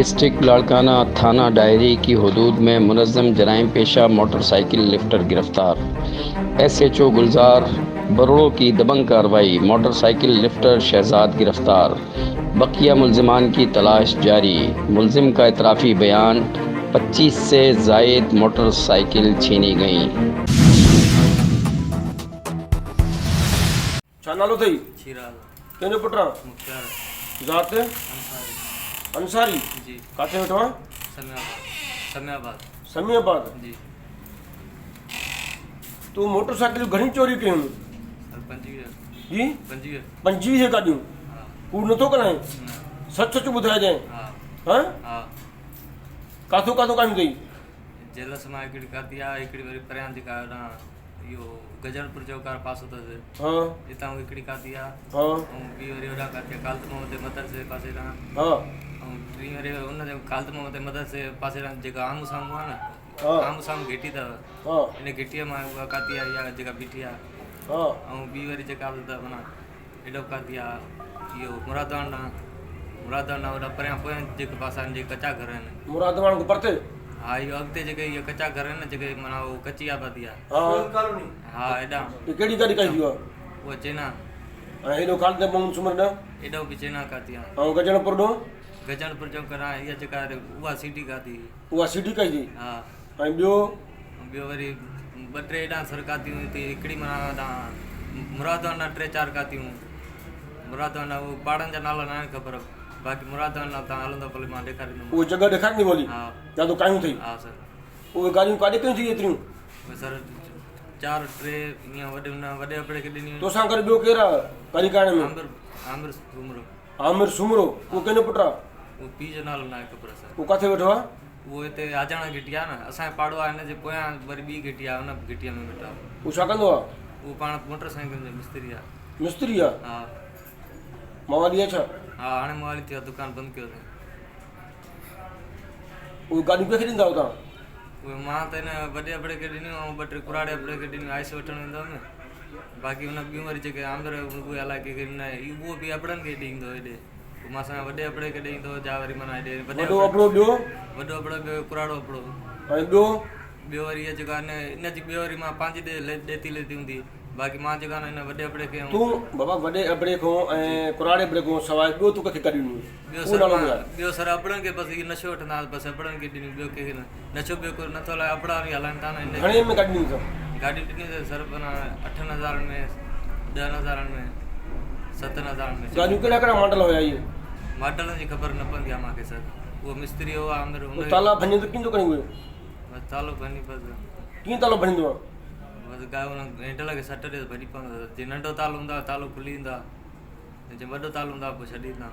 District Larkana थाना diary की हदूद में मुनज़्ज़म जराइम पेशा मोटरसाइकिल लिफ्टर गिरफ्तार। SHO गुलजार बरोड़ों की दबंग कार्रवाई। मोटरसाइकिल लिफ्टर शहजाद गिरफ्तार। बकिया मुल्ज़िमान की तलाश जारी। मुल्ज़िम का इतराफ़ी बयान। 25 से ज़ायद मोटरसाइकिल छीनी गई। नालो थई चिराग केने पुटरा मुख्तार जात अंसारी अंसारी जी काथे वेठो समियाबाद समीयाबाद। जी तू मोटरसाइकिल घणी चोरी कयूं सर 25 जी 25 गाड़ियूं हाँ कूड़ नथो कराए न, सच सच ॿुधाए जाए हाँ हां हाँ काथो काथो कायूं थई जेलस मां हिकिड़ी काती आहे हिकिड़ी वरी परियां जेका इहो गजनपुर चौकार पासो अथसि हां हितां हिकिड़ी काती आहे हां ऐं ॿी वरी होॾा काती आहे कालत मोहम्मद मदरसे पासे खां हां ऐं टी वरी हुन कालत मोहम्मद मदरसे पासे खां जेका आम्हूं साम्हूं आहे न हां आम्हूं साम्हूं घिटी अथव हां इन घिटीअ मां उहा काती आहे इहा जेका बीठी आहे हां ऐं ॿी वरी जेका त माना एॾो काती आहे इहो मुरादाना होॾा परियां पोयां जेके पासा आहिनि जेके कचा घर आहिनि मुरादवान को परते हा इहो अॻिते जेके इहे कचा घर आहिनि जेके माना उहो कची आबादी आहे हां हा एॾा ये केड़ी गाड़ी काई दियो उहा चेना ऐं हेॾो खाल ते मोहम्मद सुमर ॾा एॾो बि चेना काती आहे ऐं गजनपुर ॾो गजनपुर चौक आहे इहा जेका उहा सिटी काती उहा सिटी काई थी हा ऐं ॿियो ॿियो वरी ॿ टे हेॾा सर कातियूं हिते हिकिड़ी माना हेॾा मुरादाना 3-4 कातियूं मुरादाना उहो पहाड़नि जा नाला न आहिनि ख़बर बाक़ी मुरादाना तव्हां हलंदो भले मां ॾेखारींदुमि उहा जगह ॾेखारणी बोली हा या तो कायूं थई हा सर उहे गाड़ियूं काॾे कयूं थी एतिरियूं उहे सर 4-3 ईअं वॾे अपड़े खे ॾिनियूं तोसां गॾु ॿियो केरु आहे गाड़ी करण में आमिर सूमरो आमिर सुमरो उहो केने पुटरा उहो पीउ जो नालो न आहे ख़बर सर उहो काथे वेठो आहे उहो हिते आजाणा घिटी आहे न असांजो पाड़ो आहे हिन जे पोयां वरी ॿी घिटी आहे हुन घिटीअ में वेठा उहो छा कंदो आहे उहो पाण मोटरसाइकिल जो मिस्त्री आहे मिस्त्री आहे हा मवाली आहे छा हा हाणे मोबाइल थियो आहे दुकानु बंदि कयो अथईं उहे गाॾियूं कंहिंखे ॾींदा तव्हां उहे मां त हिन वॾे अपड़े खे ॾिनियूं ऐं 2-3 कुराड़े अपड़े खे ॾिनियूं आइस वठणु वेंदो हुअमि बाक़ी हुन ॿियूं वरी जेके आमिर उहे अलाए कंहिंखे न उहो बि अपड़नि खे ॾींदो हेॾे पोइ मां असां वॾे अपड़े खे ॾींदो जा वरी माना हेॾे वॾो अपड़ो ॿियो वॾो अपड़ो ॿियो कुराड़ो अपड़ो ऐं ॿियो ॿियो वरी इहा जेका इन जी ॿियो वरी मां पंहिंजी ॾेती लेती हूंदी बाक़ी मां जेका हिन वॾे अपड़े खे तूं बाबा वॾे अपड़े खां ऐं कुराड़े अपड़े खां सवाइ ॿियो तूं कंहिंखे ॾिनियूं ॿियो सर अपड़नि खे बसि इहो नशो वठंदा बसि अपड़नि खे ॾिनियूं ॿियो कंहिंखे न नशो ॿियो कोई नथो हलाए अपड़ा बि हलाइनि था न घणे में गाॾी ॾिनी अथव गाॾी ॾिनी त सर माना 8,000 में 10,000 में 7,000 में गाॾियूं कहिड़ा कहिड़ा मॉडल हुया इहे मॉडलनि जी ख़बर न पवंदी आहे मूंखे सर उहो मिस्त्री हो आमिर उहे ताला भञे त कीअं थो कयूं उहे बसि तालो भञी बसि कीअं तालो भञंदो आहे बसि गांइ हुन हैंडल खे सट ॾे भॼी पवंदो जीअं नंढो तालो हूंदो आहे तालो खुली ईंदो आहे जे वॾो तालो हूंदो आहे पोइ छॾींदा